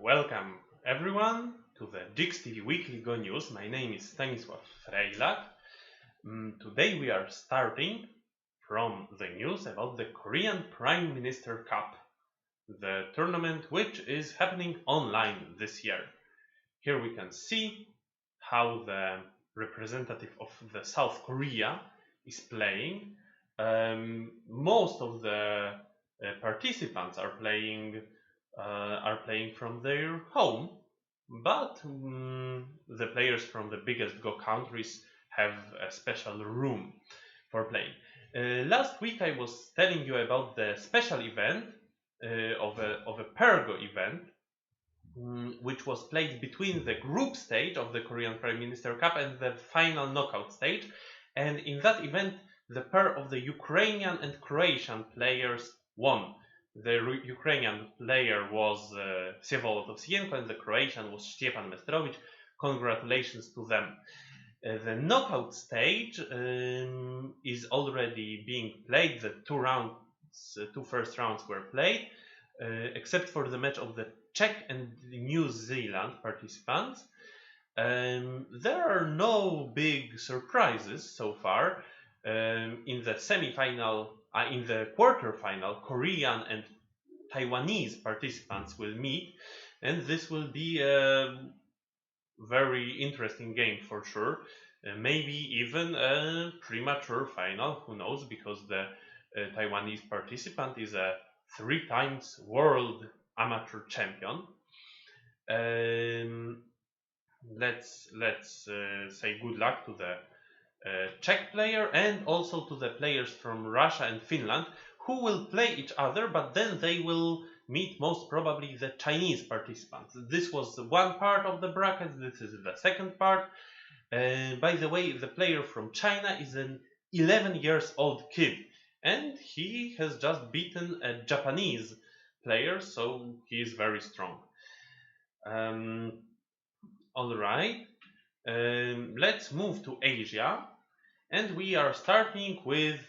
Welcome everyone to the JIGS TV Weekly Go News. My name is Stanisław Frejlak. Today we are starting from the news about the Korean Prime Minister Cup, the tournament which is happening online this year. Here we can see how the representative of the South Korea is playing. Most of the participants are playing from their home, but the players from the biggest Go countries have a special room for playing. Last week I was telling you about the special event of a pair Go event, which was played between the group stage of the Korean Prime Minister Cup and the final knockout stage. And in that event, the pair of the Ukrainian and Croatian players won. The Ukrainian player was Всеволод Ovsienko and the Croatian was Stjepan Mestrovic. Congratulations to them. The knockout stage is already being played. The two first rounds were played, except for the match of the Czech and New Zealand participants. There are no big surprises so far. In the semi-final, in the quarter-final, Korean and Taiwanese participants will meet, and this will be a very interesting game for sure. Maybe even a premature final, who knows, because the Taiwanese participant is a 3 times world amateur champion. Let's say good luck to the Czech player and also to the players from Russia and Finland, who will play each other, but then they will meet most probably the Chinese participants. This was one part of the bracket, this is the second part. By the way, the player from China is an 11 years old kid, and he has just beaten a Japanese player, so he is very strong. Alright, let's move to Asia, and we are starting with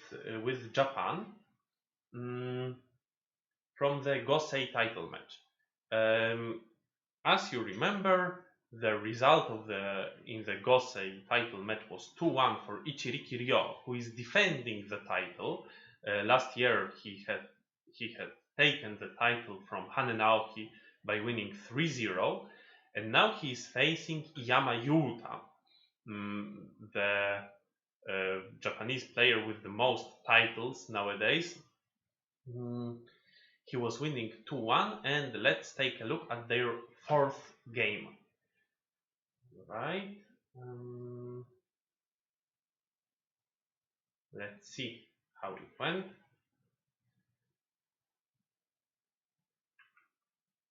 Japan from the Gose title match. As you remember, the result of in the Gose title match was 2-1 for Ichiriki Ryo, who is defending the title. Last year he had taken the title from Hane Naoki by winning 3-0, and now he is facing Iyama Yuta, the Japanese player with the most titles nowadays. He was winning 2-1, and let's take a look at their fourth game. Right. Let's see how it went.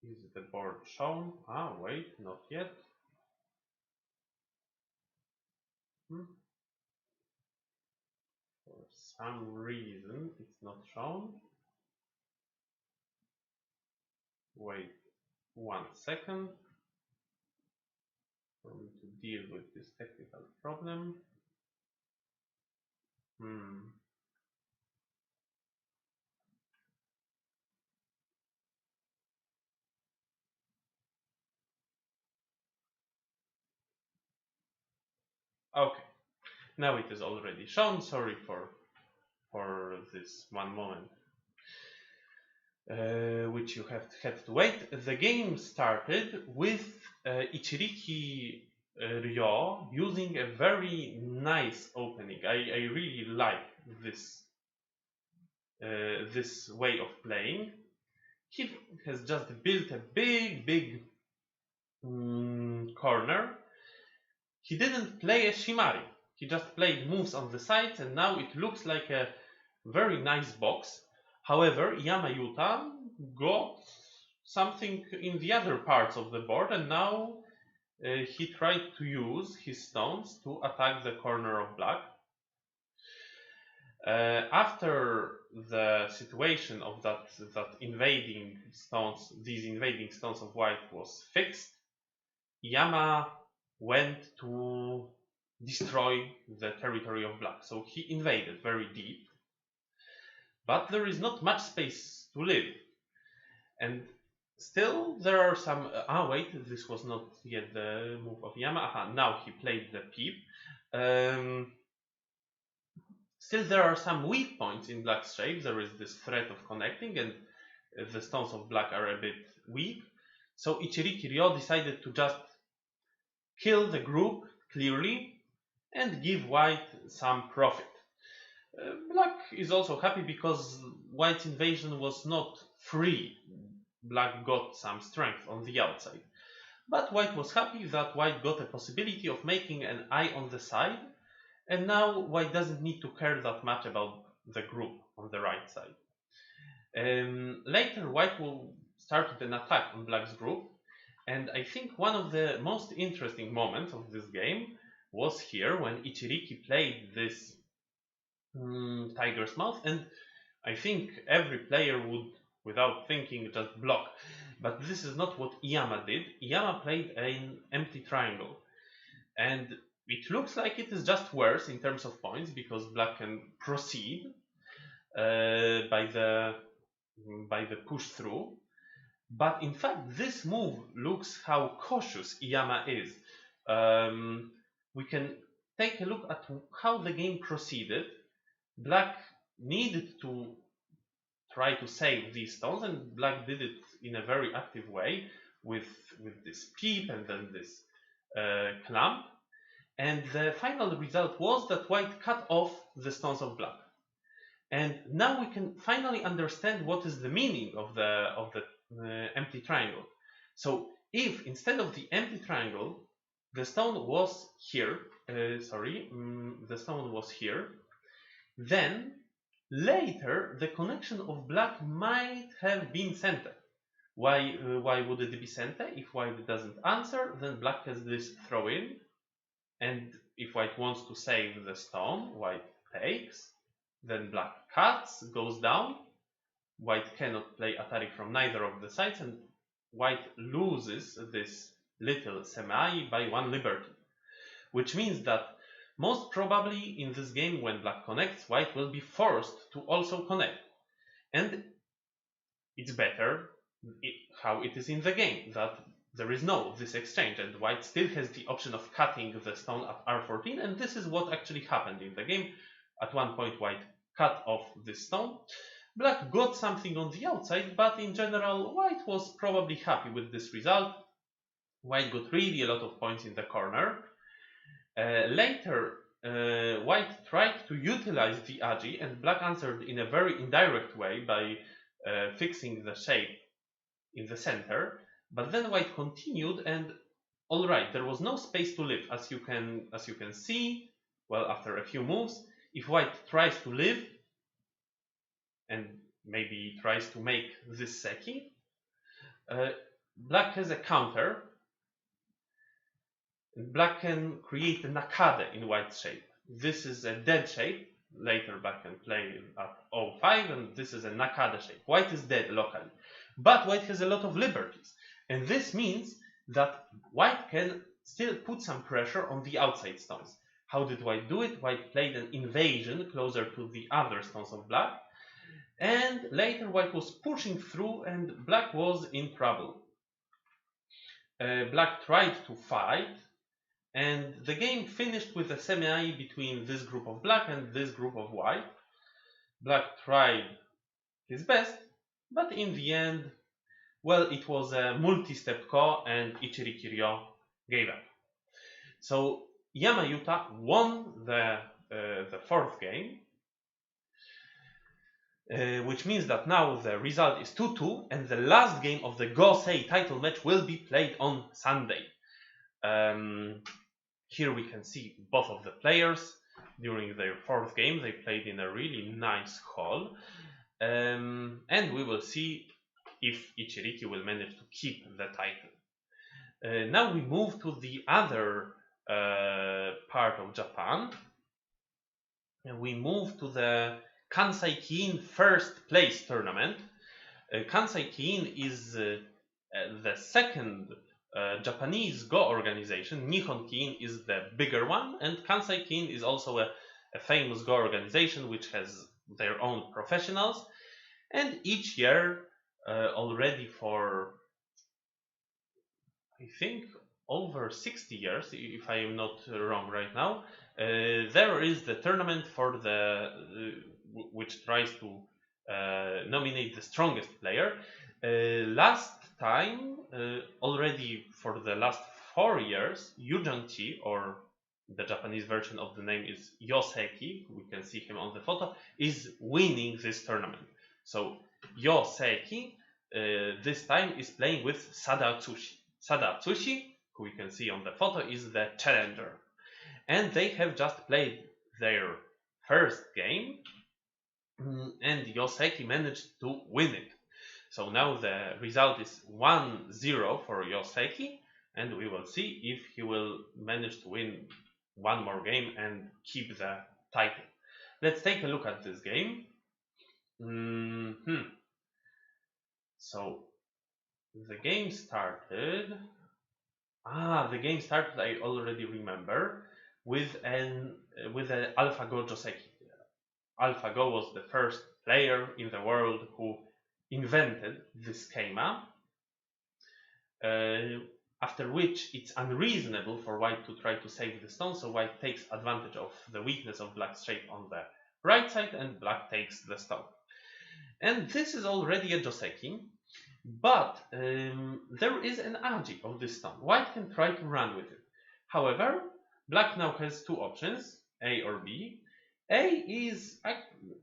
Is the board shown? Ah, wait, not yet. For some reason, it's not shown. Wait 1 second for me to deal with this technical problem. Okay, now it is already shown. Sorry for this one moment, which you have had to wait. The game started with Ichiriki Ryo using a very nice opening. I really like this this way of playing. He has just built a big corner. He didn't play a Shimari. He just played moves on the sides, and now it looks like a very nice box. However, Iyama Yuta got something in the other parts of the board, and now he tried to use his stones to attack the corner of black. After the situation of these invading stones of white was fixed, Iyama went to destroy the territory of black. So he invaded very deep, but there is not much space to live. And Still, there are some. Wait, this was not yet the move of Yama. Now he played the peep. Still, there are some weak points in Black's shape. There is this threat of connecting, and the stones of Black are a bit weak. So Ichiriki Ryo decided to just kill the group clearly and give White some profit. Black is also happy because White's invasion was not free. Black got some strength on the outside. But White was happy that White got a possibility of making an eye on the side, and now White doesn't need to care that much about the group on the right side. Later, White will start an attack on Black's group, and I think one of the most interesting moments of this game was here when Ichiriki played this Tiger's Mouth, and I think every player would, without thinking, just block. But this is not what Iyama did. Iyama played an empty triangle, and it looks like it is just worse in terms of points because Black can proceed by the push through. But in fact, this move looks how cautious Iyama is. We can take a look at how the game proceeded. Black needed to try to save these stones, and Black did it in a very active way with this peep and then this clamp. And the final result was that White cut off the stones of Black. And now we can finally understand what is the meaning of the empty triangle. So if instead of the empty triangle, the stone was here, the stone was here, then later the connection of Black might have been center. Why would it be center? If White doesn't answer, then Black has this throw in, and if White wants to save the stone, White takes, then Black cuts, goes down. White cannot play Atari from neither of the sides, and White loses this little semi by 1 liberty, which means that most probably in this game when Black connects, White will be forced to also connect. And it's better how it is in the game, that there is no this exchange, and White still has the option of cutting the stone at R14, and this is what actually happened in the game. At one point White cut off this stone. Black got something on the outside, but in general White was probably happy with this result. White got really a lot of points in the corner. Later, White tried to utilize the agi, and Black answered in a very indirect way by fixing the shape in the center. But then White continued, and all right, there was no space to live, as you can see. Well, after a few moves, if White tries to live and maybe tries to make this seki, Black has a counter. Black can create a nakade in White's shape. This is a dead shape. Later Black can play at 05, and this is a nakade shape. White is dead locally. But White has a lot of liberties. And this means that White can still put some pressure on the outside stones. How did White do it? White played an invasion closer to the other stones of Black. And later White was pushing through, and Black was in trouble. Black tried to fight, and the game finished with a semi between this group of Black and this group of White. Black tried his best, but in the end, well, it was a multi-step ko, and Ichiriki Ryo gave up. So Yamayuta won the fourth game, which means that now the result is 2-2, and the last game of the Gose title match will be played on Sunday. Here we can see both of the players during their fourth game. They played in a really nice hall, and we will see if Ichiriki will manage to keep the title. Now we move to the other part of Japan, and we move to the Kansai Kin first place tournament. Kansai Kin is the second Japanese Go organization. Nihon Kin is the bigger one, and Kansai Kin is also a famous Go organization which has their own professionals. And each year, already for I think, over 60 years, if I am not wrong right now, there is the tournament for the which tries to nominate the strongest player. Last time, already for the last 4 years, Yujanchi, or the Japanese version of the name is Yoseki, we can see him on the photo, is winning this tournament. So Yoseki this time is playing with Sada Atsushi. Sada Atsushi, who we can see on the photo, is the challenger. And they have just played their first game, and Yoseki managed to win it. So now the result is 1-0 for Yoseki, and we will see if he will manage to win one more game and keep the title. Let's take a look at this game. So the game started. The game started, I already remember, with an AlphaGo Joseki. AlphaGo was the first player in the world who invented this schema, after which it's unreasonable for white to try to save the stone, so white takes advantage of the weakness of black's shape on the right side, and black takes the stone. And this is already a Joseki, but there is an aji of this stone. White can try to run with it. However, black now has two options, A or B. A is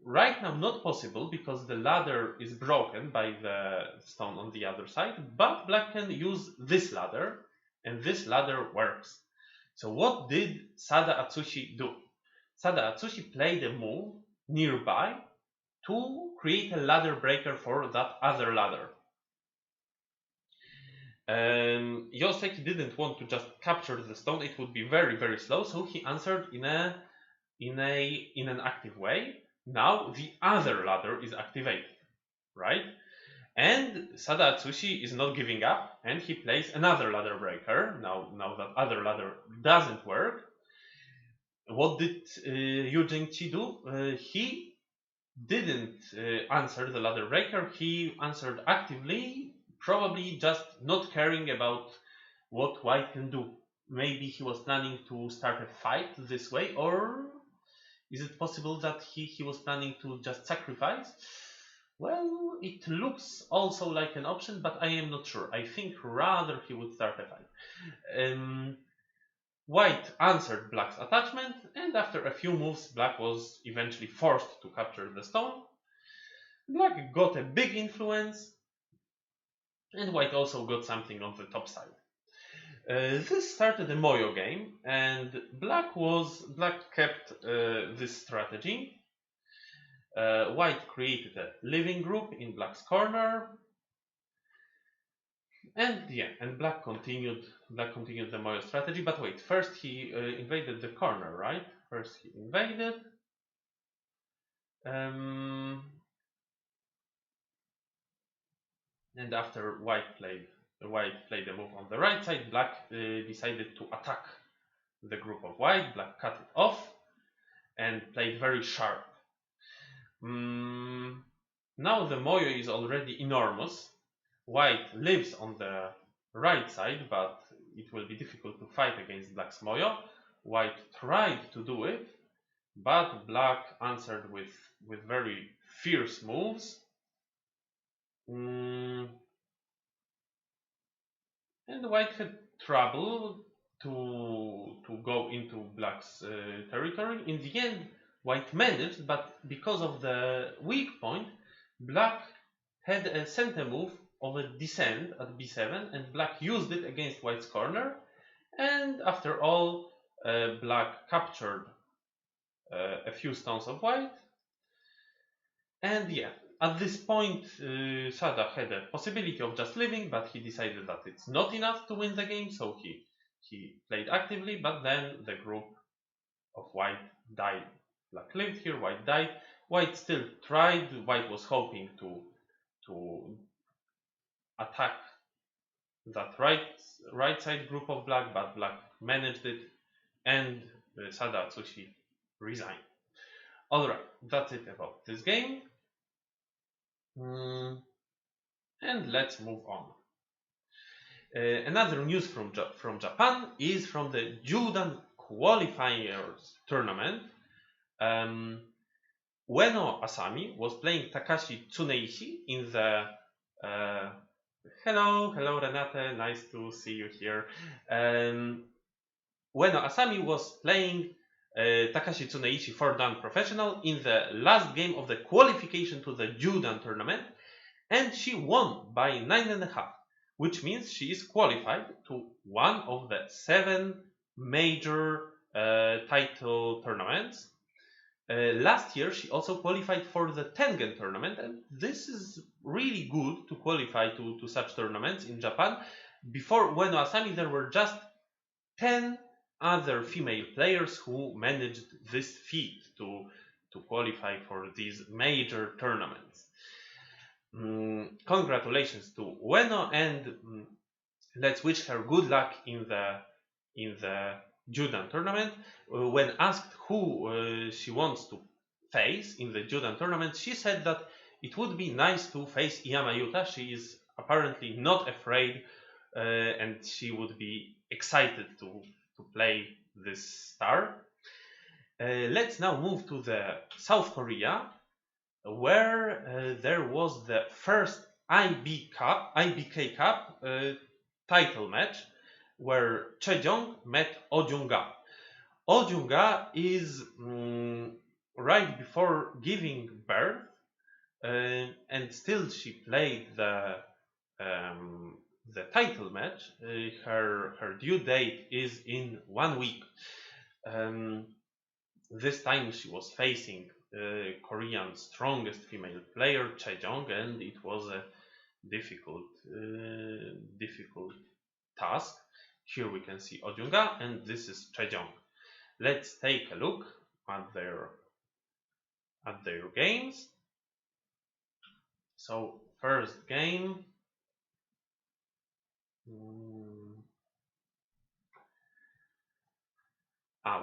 right now not possible because the ladder is broken by the stone on the other side, but black can use this ladder, and this ladder works. So what did Sada Atsushi do? Sada Atsushi played a move nearby to create a ladder breaker for that other ladder. Yoseki didn't want to just capture the stone, it would be very, very slow, so he answered in an active way. Now the other ladder is activated, right? And Sada Atsushi is not giving up, and he plays another ladder breaker. Now that other ladder doesn't work. What did Yujanchi do? He didn't answer the ladder breaker. He answered actively, probably just not caring about what white can do. Maybe he was planning to start a fight this way, or is it possible that he was planning to just sacrifice? Well, it looks also like an option, but I am not sure. I think rather he would start a fight. White answered black's attachment, and after a few moves, black was eventually forced to capture the stone. Black got a big influence, and white also got something on the top side. This started a Moyo game, and black kept this strategy. White created a living group in black's corner, and black continued the Moyo strategy. But wait, first he invaded the corner, right? First he invaded. And after white played a move on the right side, black decided to attack the group of white. Black cut it off and played very sharp. Now the Moyo is already enormous. White lives on the right side, but it will be difficult to fight against black's Moyo. White tried to do it, but black answered with very fierce moves. And white had trouble to go into black's territory. In the end, white managed, but because of the weak point, black had a center move of a descent at b7, and black used it against white's corner. And after all, black captured a few stones of white. And at this point, Sada had a possibility of just living, but he decided that it's not enough to win the game, so he played actively, but then the group of white died. Black lived here, white died. White still tried. White was hoping to attack that right side group of black, but black managed it, and Sada Atsushi resigned. Alright, that's it about this game. And let's move on. Another news from Japan is from the Judan qualifiers tournament. Ueno Asami was playing Takashi Tsuneishi in the hello Renate, nice to see you here. Ueno Asami was playing Takashi Tsuneishi 4-dan professional in the last game of the qualification to the Judan tournament, and she won by 9.5, which means she is qualified to one of the 7 major title tournaments. Last year she also qualified for the Tengen tournament, and this is really good to qualify to such tournaments in Japan. Before Ueno Asami there were just 10 other female players who managed this feat to qualify for these major tournaments. Congratulations to Ueno, and let's wish her good luck in the Judan tournament. When asked who she wants to face in the Judan tournament, she said that it would be nice to face Iyama Yuta. She is apparently not afraid, and she would be excited to play this star. Let's now move to the South Korea, where there was the first IBK Cup title match, where Chejong met Oh Jung-ga. Oh Jung-ga is right before giving birth, and still she played the title match. Her due date is in 1 week. This time she was facing Korean's strongest female player, Chejong, and it was a difficult task. Here we can see Oh Jung-ga, and this is Chejong. Let's take a look at their games. So first game.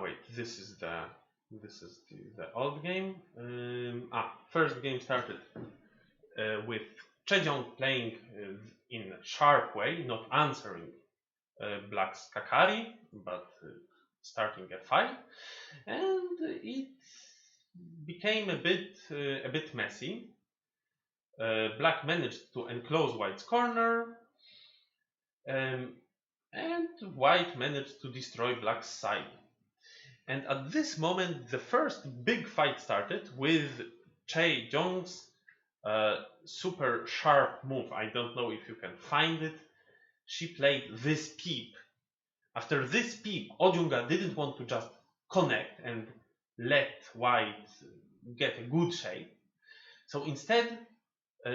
Wait, this is the old game. First game started with Chejong playing in a sharp way, not answering Black's Kakari, but starting a fight, and it became a bit messy. Black managed to enclose White's corner, and White managed to destroy Black's side. And at this moment, the first big fight started with Chejong's super sharp move. I don't know if you can find it. She played this peep. After this peep, Oh Jung-ga didn't want to just connect and let White get a good shape. So instead,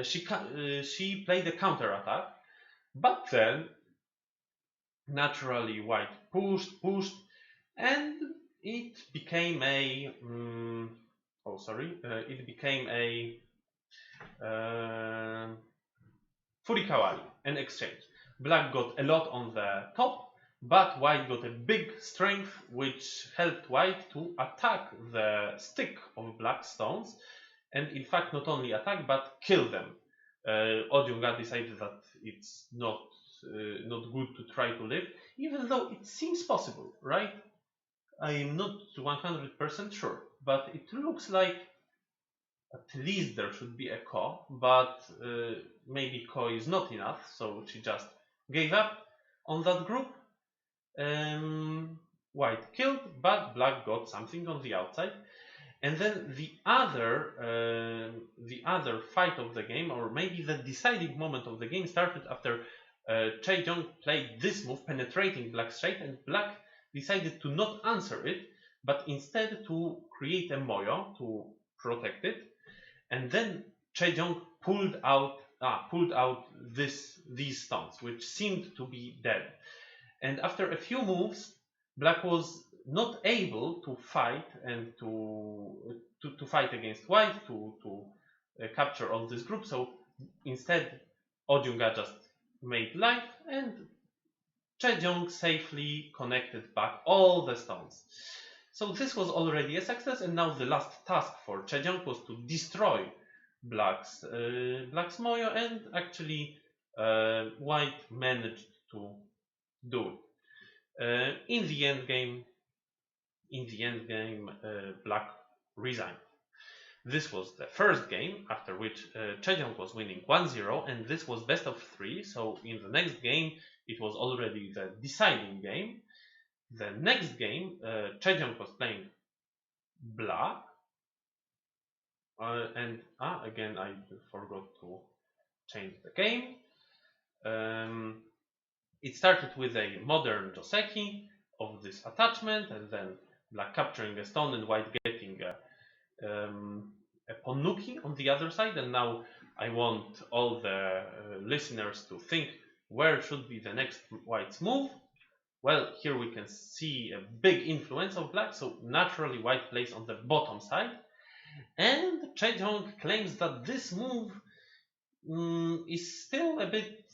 she played a counter attack. But then, naturally, White pushed, and it became a Furikawari, an exchange. Black got a lot on the top, but White got a big strength, which helped White to attack the stick of Black's stones, and in fact not only attack but kill them. Oh Jung-ga decided that it's not good to try to live, even though it seems possible, right? I'm not 100% sure, but it looks like at least there should be a Ko, but maybe Ko is not enough, so she just gave up on that group. White killed, but Black got something on the outside. And then the other fight of the game, or maybe the deciding moment of the game, started after Chejong played this move, penetrating Black's shape, and Black decided to not answer it, but instead to create a moyo to protect it. And then Chejong pulled out these stones, which seemed to be dead. And after a few moves, Black was not able to fight and to fight against White to capture all this group. So instead, Oh Jung-ga just made life, and Chejong safely connected back all the stones. So this was already a success, and now the last task for Chejong was to destroy Black's moyo, and actually White managed to do it. In the end game, Black resigned. This was the first game, after which Chejong was winning 1-0, and this was best of 3, so in the next game it was already the deciding game. The next game, Chejong was playing Black, and again I forgot to change the game. It started with a modern Joseki of this attachment, and then Black capturing a stone and White getting a Ponnuki on the other side. And now I want all the listeners to think where should be the next White's move. Well, here we can see a big influence of Black, so naturally White plays on the bottom side, and Chejong claims that this move is still a bit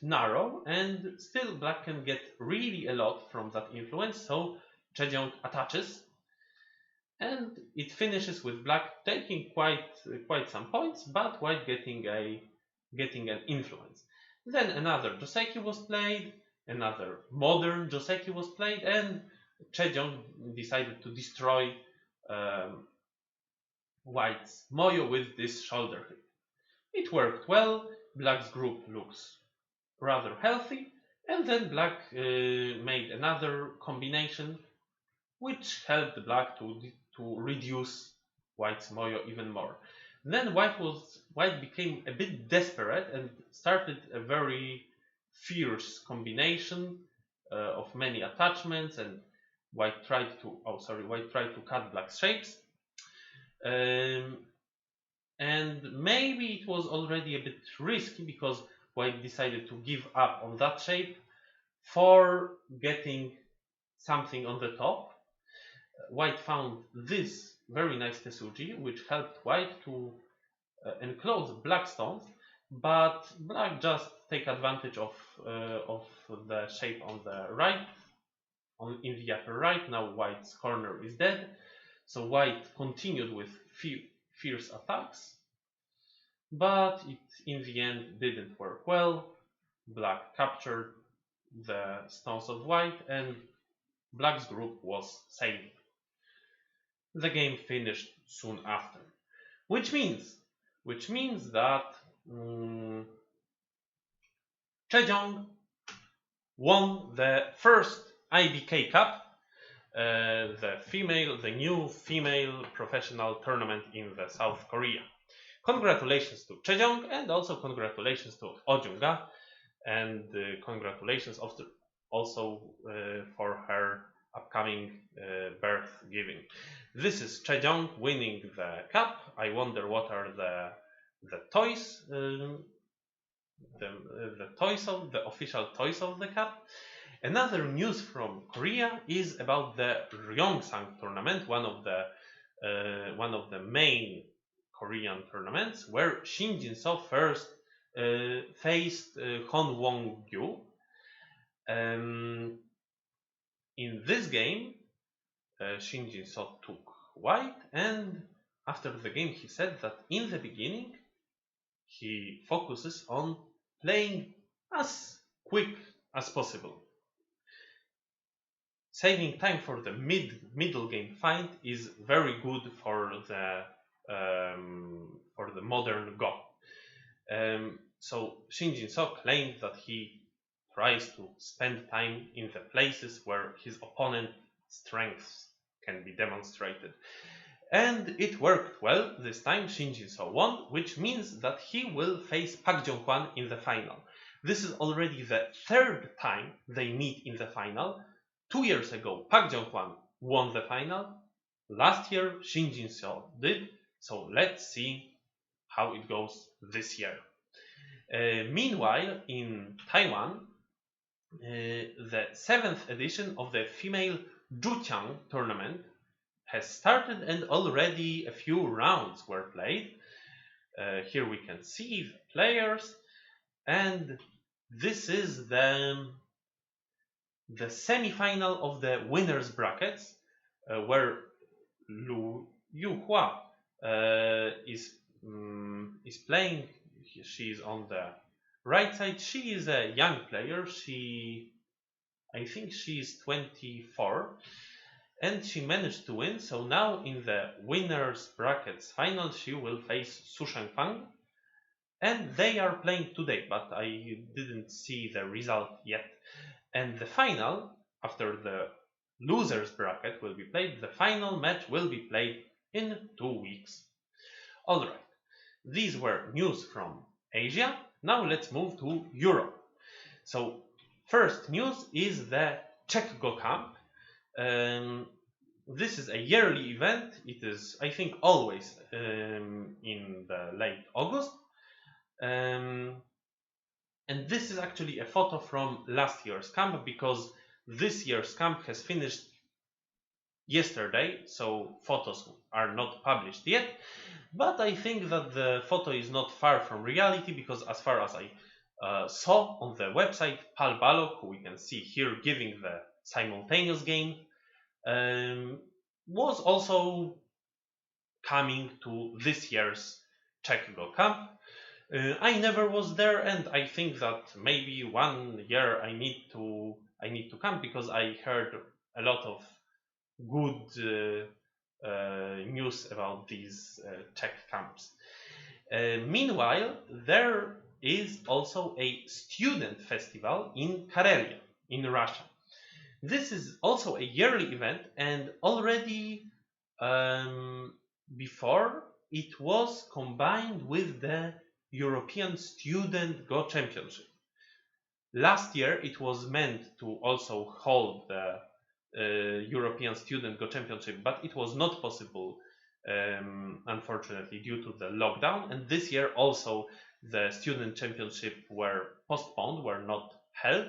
narrow, and still Black can get really a lot from that influence, so Chejong attaches, and it finishes with Black taking quite some points, but White getting an influence. Then another Joseki was played, another modern Joseki was played, and Chejong decided to destroy White's Moyo with this shoulder hit. It worked well, Black's group looks rather healthy, and then Black made another combination which helped Black to reduce White's Moyo even more. Then White became a bit desperate and started a very fierce combination of many attachments, and White tried to cut Black's shapes. And maybe it was already a bit risky because White decided to give up on that shape for getting something on the top. White found this very nice Tesuji, which helped White to enclose Black stones, but Black just take advantage of the shape on the right, in the upper right. Now White's corner is dead, so White continued with fierce attacks, but it in the end didn't work well. Black captured the stones of White, and Black's group was saved. The game finished soon after, which means that Chejong won the first IBK Cup, the new female professional tournament in the South Korea. Congratulations to Chejong, and also congratulations to Ojunga, and congratulations also for her upcoming birth giving. This is Chejong winning the cup. I wonder what are the toys, the official toys of the cup. Another news from Korea is about the Ryongsang tournament, one of the main Korean tournaments, where Shin Jin-so first faced Hon Won-gyu. In this game, Shin Jin-so took White, and after the game he said that in the beginning he focuses on playing as quick as possible. Saving time for the middle game fight is very good for the modern Go. So Shin Jin-so claimed that he tries to spend time in the places where his opponent's strengths can be demonstrated. And it worked well. This time Shin Jin-so won, which means that he will face Park Jong-hwan in the final. This is already the third time they meet in the final. 2 years ago, Park Jong-hwan won the final. Last year, Shin Jin-so did. So let's see how it goes this year. Meanwhile, in Taiwan, the 7th edition of the female Zhuqiang tournament has started, and already a few rounds were played. Here we can see the players, and this is the semi-final of the winners brackets, where Lu Yuhua is playing. She is on the Right side, she is a young player. I think she is 24, and she managed to win. So now in the winners brackets final, she will face Su Shengfang, and they are playing today, but I didn't see the result yet. And the final, after the losers bracket will be played, the final match will be played in 2 weeks. Alright, these were news from Asia. Now let's move to Europe. So first news is the Czech Go Camp. This is a yearly event. It is, I think, always in the late August. And this is actually a photo from last year's camp, because this year's camp has finished yesterday, so photos are not published yet. But I think that the photo is not far from reality, because as far as I saw on the website, Pal Balog, who we can see here giving the simultaneous game, was also coming to this year's Czech Go Camp. I never was there, and I think that maybe one year I need to come, because I heard a lot of good news about these Czech camps. Meanwhile, there is also a student festival in Karelia, in Russia. This is also a yearly event, and already before it was combined with the European Student Go Championship. Last year it was meant to also hold the European Student Go Championship, but it was not possible, unfortunately, due to the lockdown. And this year also the Student Championship were postponed, were not held,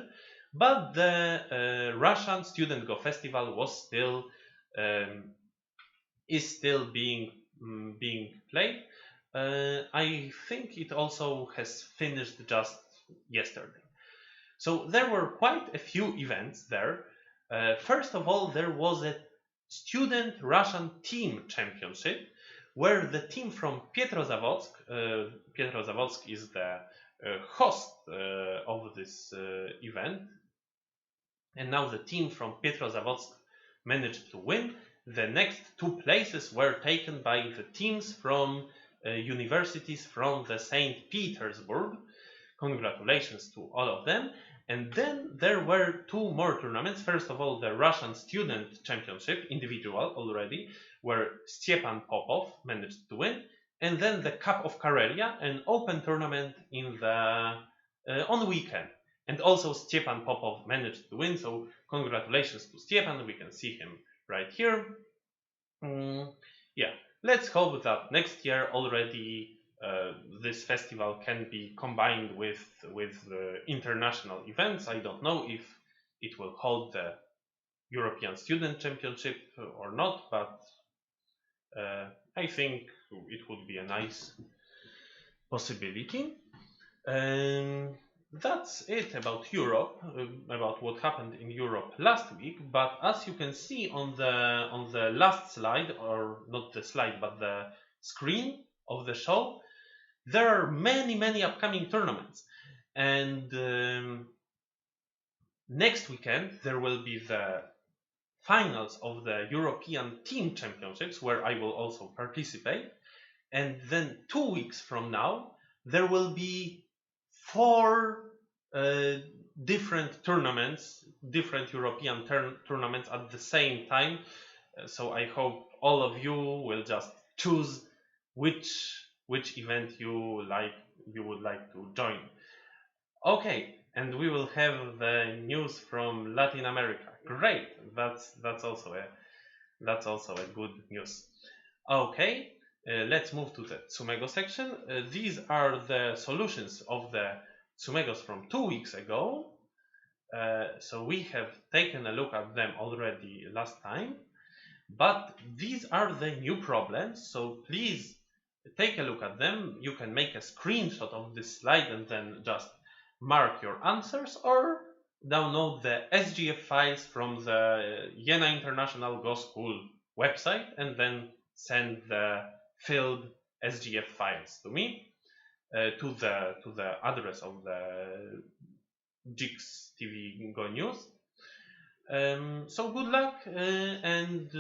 but the Russian Student Go Festival was still is still being played. I think it also has finished just yesterday. So there were quite a few events there. First of all, there was a student Russian team championship, where the team from Pietrozavodsk is the host of this event, and now the team from Pietrozavodsk managed to win. The next two places were taken by the teams from universities from the St. Petersburg. Congratulations to all of them. And then there were two more tournaments. First of all, the Russian Student Championship, individual already, where Stepan Popov managed to win. And then the Cup of Karelia, an open tournament in the on weekend. And also Stepan Popov managed to win, so congratulations to Stepan. We can see him right here. Yeah, let's hope that next year already this festival can be combined with international events. I don't know if it will hold the European Student Championship or not, but I think it would be a nice possibility. That's it about Europe, about what happened in Europe last week. But as you can see on the last slide, or not the slide, but the screen of the show, there are many upcoming tournaments. And next weekend there will be the finals of the European Team Championships, where I will also participate. And then 2 weeks from now there will be 4 different tournaments, different European tournaments at the same time. So I hope all of you will just choose which event you would like to join. Okay, and we will have the news from Latin America. Great, that's also a good news. Okay. Let's move to the Tsumego section. These are the solutions of the Tsumegos from 2 weeks ago. So we have taken a look at them already last time. But these are the new problems, so please take a look at them. You can make a screenshot of this slide and then just mark your answers, or download the SGF files from the Jena International Go School website and then send the filled SGF files to me. to the address of the JIGS TV Go News. So good luck and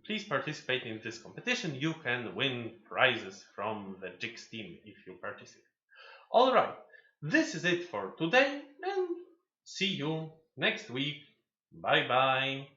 please participate in this competition. You can win prizes from the JIGS team if you participate. Alright, this is it for today and see you next week. Bye bye.